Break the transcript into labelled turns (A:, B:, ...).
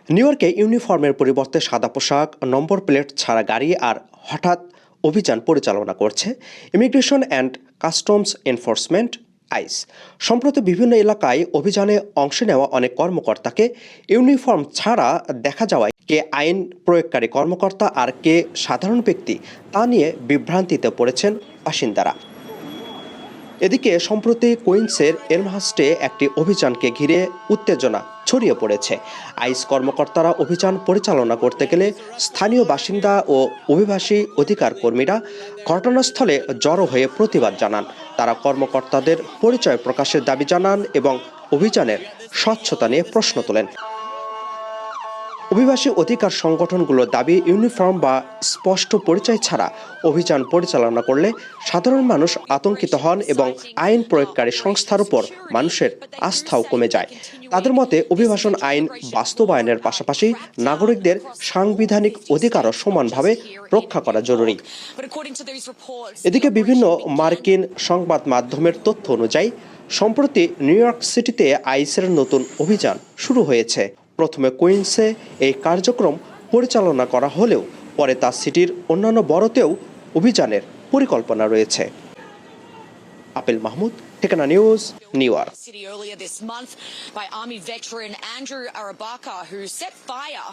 A: New ইয়র্কে ইউনিফর্মের পরিবর্তে সাদা পোশাক, নম্বর প্লেট ছাড়া গাড়ি আর হঠাৎ অভিযান পরিচালনা করছে immigration and customs enforcement ICE. সম্প্রতি বিভিন্ন এলাকায় অভিযানে অংশ নেওয়া অনেক কর্মকর্তাকে ইউনিফর্ম ছাড়া দেখা যাওয়ায় কে আইন প্রয়োগকারী কর্মকর্তা আর কে সাধারণ ব্যক্তি তা নিয়ে বিভ্রান্তিতে পড়েছেন বাসিন্দারা। এদিকে সম্প্রতি কুইন্সের এলমহার্স্টে একটি অভিযানকে ঘিরে উত্তেজনা ছড়িয়ে পড়েছে। আইস কর্মকর্তারা অভিযান পরিচালনা করতে গেলে স্থানীয় বাসিন্দা ও অভিবাসী অধিকার কর্মীরা ঘটনাস্থলে জড়ো হয়ে প্রতিবাদ জানান। তারা কর্মকর্তাদের পরিচয় প্রকাশের দাবি জানান এবং অভিযানের স্বচ্ছতা নিয়ে প্রশ্ন তোলেন। অভিবাসী অধিকার সংগঠনগুলোর দাবি, ইউনিফর্ম বা স্পষ্ট পরিচয় ছাড়া অভিযান পরিচালনা করলে সাধারণ মানুষ আতঙ্কিত হন এবং আইন প্রয়োগকারী সংস্থার উপর মানুষের আস্থাও কমে যায়। তাদের মতে অভিবাসন আইন বাস্তবায়নের পাশাপাশি নাগরিকদের সাংবিধানিক অধিকারও সমানভাবে রক্ষা করা জরুরি। এদিকে বিভিন্ন মার্কিন সংবাদ মাধ্যমের তথ্য অনুযায়ী সম্প্রতি নিউ ইয়র্ক সিটিতে আইসের নতুন অভিযান শুরু হয়েছে। প্রথমে কুইন্সে এই কার্যক্রম পরিচালনা করা হলেও পরে তা সিটির অন্যান্য বড়তেও অভিযানের পরিকল্পনা রয়েছে। আপিল মাহমুদ, ঠিকানা news, new York.
B: City earlier this month by Army veteran Andrew Arabaka, who set fire